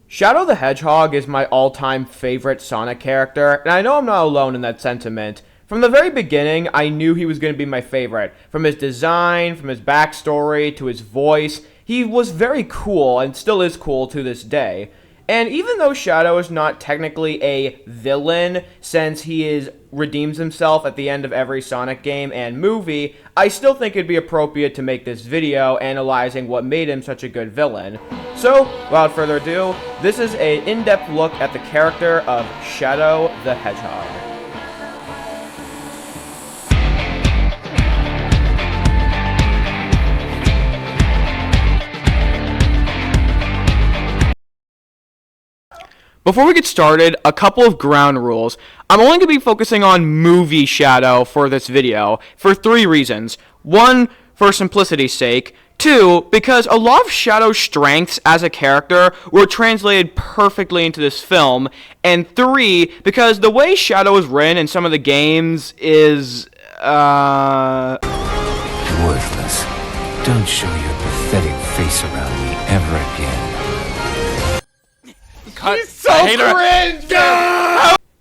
Shadow the Hedgehog is my all-time favorite Sonic character, and I know I'm not alone in that sentiment. From the very beginning, I knew he was going to be my favorite. From his design, from his backstory, to his voice, he was very cool, and still is cool to this day. And even though Shadow is not technically a villain, since he redeems himself at the end of every Sonic game and movie, I still think it'd be appropriate to make this video analyzing what made him such a good villain. So, without further ado, this is an in-depth look at the character of Shadow the Hedgehog. Before we get started, a couple of ground rules. I'm only going to be focusing on movie Shadow for this video, for 3 reasons. 1, for simplicity's sake. 2, because a lot of Shadow's strengths as a character were translated perfectly into this film. And 3, because the way Shadow is written in some of the games is, Worthless. Don't show your pathetic face around me ever again. He's so cringe!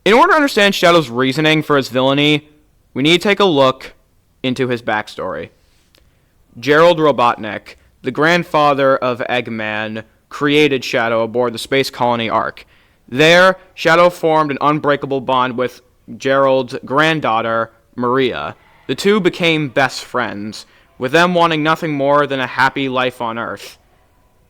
In order to understand Shadow's reasoning for his villainy, we need to take a look into his backstory. Gerald Robotnik, the grandfather of Eggman, created Shadow aboard the Space Colony Ark. There, Shadow formed an unbreakable bond with Gerald's granddaughter, Maria. The two became best friends, with them wanting nothing more than a happy life on Earth.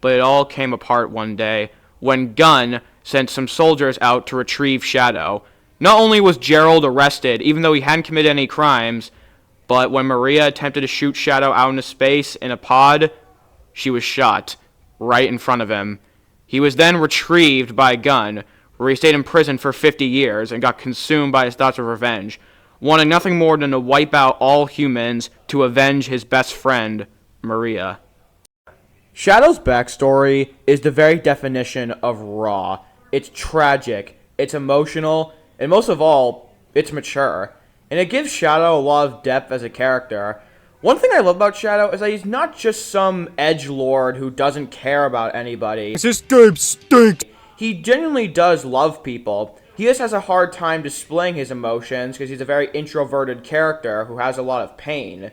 But it all came apart one day, when Gunn sent some soldiers out to retrieve Shadow. Not only was Gerald arrested, even though he hadn't committed any crimes, but when Maria attempted to shoot Shadow out into space in a pod, she was shot right in front of him. He was then retrieved by Gunn, where he stayed in prison for 50 years and got consumed by his thoughts of revenge, wanting nothing more than to wipe out all humans to avenge his best friend, Maria. Shadow's backstory is the very definition of raw. It's tragic, it's emotional, and most of all, it's mature. And it gives Shadow a lot of depth as a character. One thing I love about Shadow is that he's not just some edgelord who doesn't care about anybody. This game stinks! He genuinely does love people. He just has a hard time displaying his emotions because he's a very introverted character who has a lot of pain.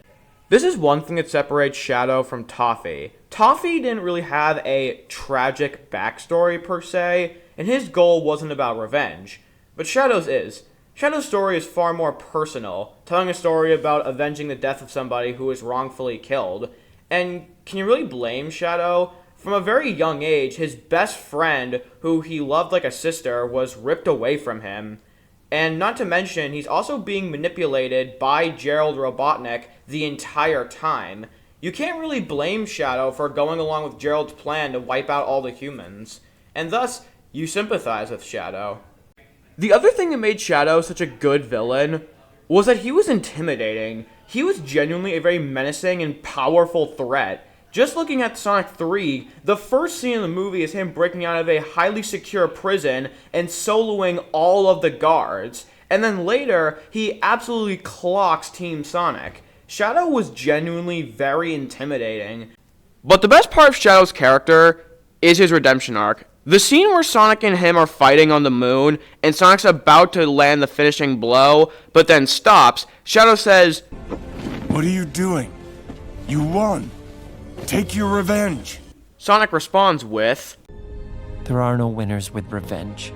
This is one thing that separates Shadow from Toffee. Toffee didn't really have a tragic backstory per se, and his goal wasn't about revenge. But Shadow's is. Shadow's story is far more personal, telling a story about avenging the death of somebody who was wrongfully killed. And can you really blame Shadow? From a very young age, his best friend, who he loved like a sister, was ripped away from him. And not to mention, he's also being manipulated by Gerald Robotnik the entire time. You can't really blame Shadow for going along with Gerald's plan to wipe out all the humans. And thus, you sympathize with Shadow. The other thing that made Shadow such a good villain was that he was intimidating. He was genuinely a very menacing and powerful threat. Just looking at Sonic 3, the first scene in the movie is him breaking out of a highly secure prison and soloing all of the guards. And then later, he absolutely clocks Team Sonic. Shadow was genuinely very intimidating. But the best part of Shadow's character is his redemption arc. The scene where Sonic and him are fighting on the moon, and Sonic's about to land the finishing blow, but then stops, Shadow says, What are you doing? You won. Take your revenge. Sonic responds with, There are no winners with revenge.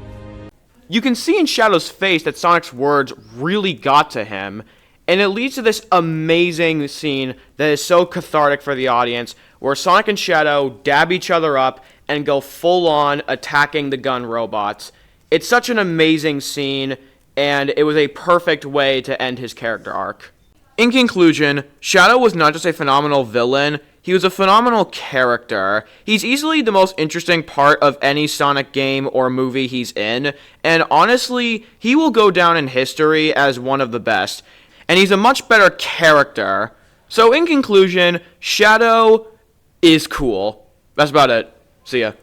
You can see in Shadow's face that Sonic's words really got to him, and it leads to this amazing scene that is so cathartic for the audience, where Sonic and Shadow dab each other up and go full-on attacking the gun robots. It's such an amazing scene, and it was a perfect way to end his character arc. In conclusion, Shadow was not just a phenomenal villain, he was a phenomenal character. He's easily the most interesting part of any Sonic game or movie he's in, and honestly, he will go down in history as one of the best. And he's a much better character. So in conclusion, Shadow is cool. That's about it. See ya.